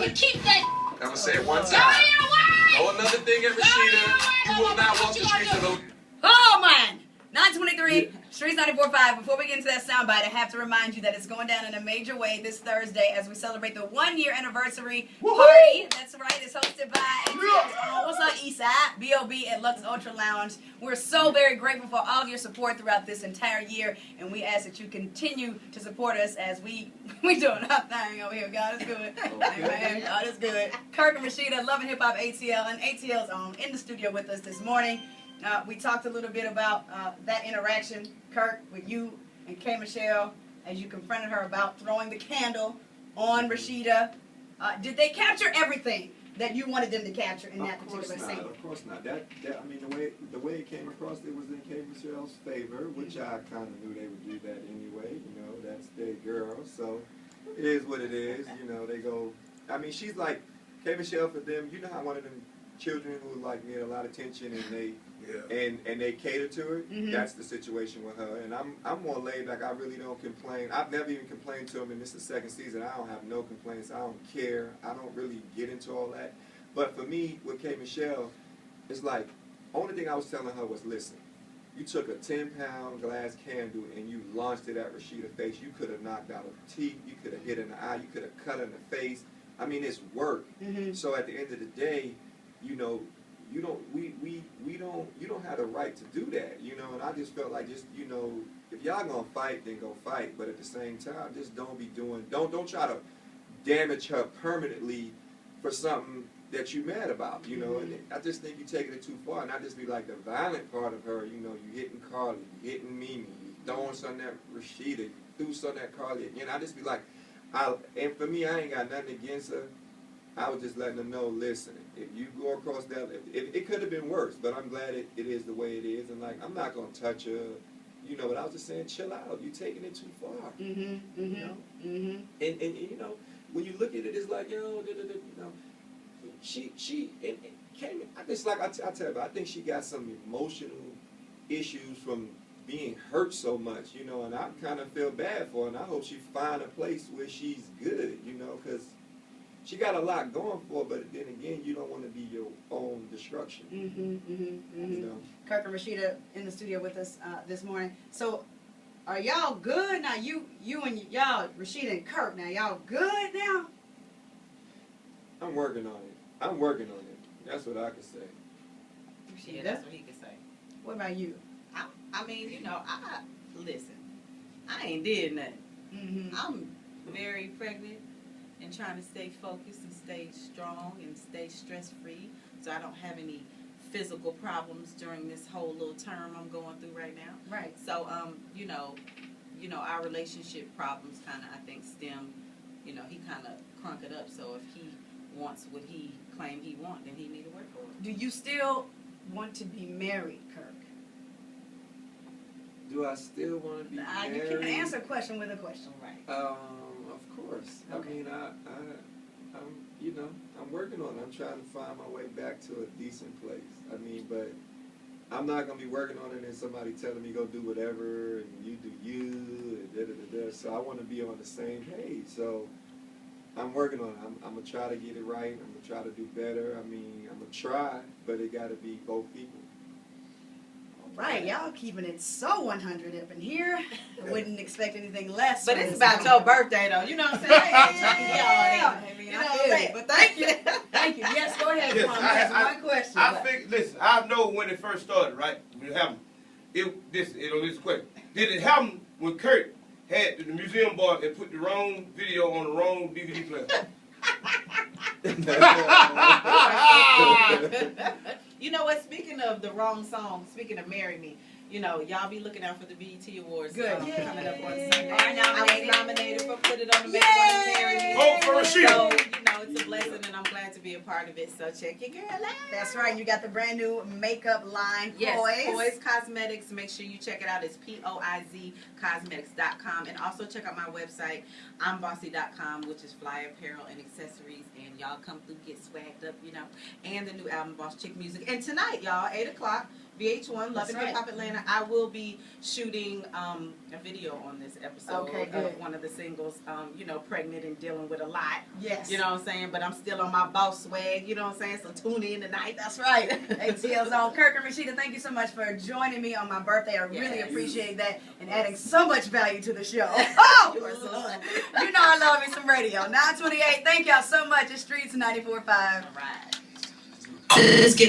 to keep that. I'm going to say it one time. Oh, another thing at Rasheeda, you will not walk the streets of those. Oh, man. 923, Streetz 94.5. Before we get into that soundbite, I have to remind you that it's going down in a major way this Thursday as we celebrate the 1-year anniversary party. That's right. It's hosted by what's on Eastside, B.O.B. at Lux Ultra Lounge. We're so very grateful for all of your support throughout this entire year, and we ask that you continue to support us as we doing our thing over here. God is good. Amen. God is good. Kirk Rasheeda, Love and Hip Hop ATL, and ATL's on in the studio with us this morning. We talked a little bit about that interaction, Kirk, with you and K. Michelle, as you confronted her about throwing the candle on Rasheeda. Did they capture everything that you wanted them to capture in that particular scene? Of course not. That I mean, the way it came across, it was in K. Michelle's favor, which I kind of knew they would do that anyway. You know, that's their girl, so it is what it is. You know, they go. I mean, she's like K. Michelle for them. You know how one of them children who like need a lot of attention and they. Yeah. And they cater to it. Mm-hmm. That's the situation with her. And I'm more laid back. I really don't complain. I've never even complained to him, and this is the second season. I don't have no complaints. I don't care. I don't really get into all that. But for me, with K. Michelle, it's like, only thing I was telling her was, listen, you took a 10-pound glass candle and you launched it at Rasheeda's face. You could have knocked out her teeth. You could have hit her in the eye. You could have cut her in the face. I mean, it's work. Mm-hmm. So at the end of the day, you know, you don't have the right to do that, you know, and I just felt like you know, if y'all gonna fight, then go fight, but at the same time, just don't try to damage her permanently for something that you mad about, you know, and I just think you're taking it too far, and I just be like, the violent part of her, you know, you hitting Carly, you hitting Mimi, you throwing something at Rasheeda, you threw something at Carly again, I just be like, and for me, I ain't got nothing against her. I was just letting them know, listen, if you go across that, it could have been worse, but I'm glad it is the way it is. And, like, I'm not going to touch her, you know, but I was just saying, chill out. You're taking it too far. Mm-hmm, mm-hmm, you know? Mm-hmm. And, you know, when you look at it, it's like, you know, she came, I just, like I tell you, I think she got some emotional issues from being hurt so much, you know, and I kind of feel bad for her, and I hope she find a place where she's good, you know, because she got a lot going for her, but then again, you don't want to be your own destruction. Mm-hmm, mm-hmm, mm-hmm. You know? Kirk and Rasheeda in the studio with us this morning. So, are y'all good now? You and y'all, Rasheeda and Kirk, now y'all good now? I'm working on it. That's what I can say. Yeah, that's what he can say. What about you? I mean, you know, listen, I ain't did nothing. Mm-hmm. I'm very pregnant and trying to stay focused and stay strong and stay stress-free so I don't have any physical problems during this whole little term I'm going through right now. Right. So, you know, our relationship problems kind of, I think, stem, you know, he kind of crunk it up. So if he wants what he claimed he wants, then he need to work for it. Do you still want to be married, Kirk? Do I still want to be married? You can answer a question with a question. Right. Of course. Okay. I mean, I'm, you know, I'm working on it. I'm trying to find my way back to a decent place. I mean, but I'm not going to be working on it and somebody telling me go do whatever and you do you and da-da-da-da. So I want to be on the same page. So I'm working on it. I'm going to try to get it right. I'm going to try to do better. I mean, I'm going to try, but it got to be both people. Right, y'all keeping it so 100 up in here. I wouldn't expect anything less. But it's about your birthday, though. You know what I'm saying? Yeah. I mean, I feel it. But thank you. Thank you. Yes, go ahead. Yes, one question. I think, listen, I know when it first started, right? When it happened. This question. Did it happen when Kirk had the museum boy and put the wrong video on the wrong DVD player? You know what? Speaking of the wrong song, speaking of "Marry Me," you know, y'all be looking out for the BET Awards. Good. Coming up on Sunday. I was nominated for "Put It on the Make One Marry Me." Vote for Rasheeda. So, you know, it's a blessing, and I'm glad to be a part of it. So check your girl out. That's right. You got the brand new makeup line, Poise Cosmetics. Make sure you check it out. It's POIZ Cosmetics.com, and also check out my website, I'mBossy.com, which is fly apparel and accessories. And y'all come through, get swagged up, you know. And the new album, Boss Chick Music. And tonight, y'all, 8 o'clock, VH1, Love That's and right. Hip Hop Atlanta. I will be shooting a video on this episode Okay, good. of one of the singles, you know, pregnant and dealing with a lot. Yes. You know what I'm saying? But I'm still on my boss swag, you know what I'm saying? So tune in tonight. That's right. ATL Zone. Kirk and Rasheeda, thank you so much for joining me on my birthday. I really Yes. appreciate that and adding so much value to the show. Oh, You are so fun. you know I love me some radio. 928. Thank y'all so much. It's Streetz 94.5. All right. Let's get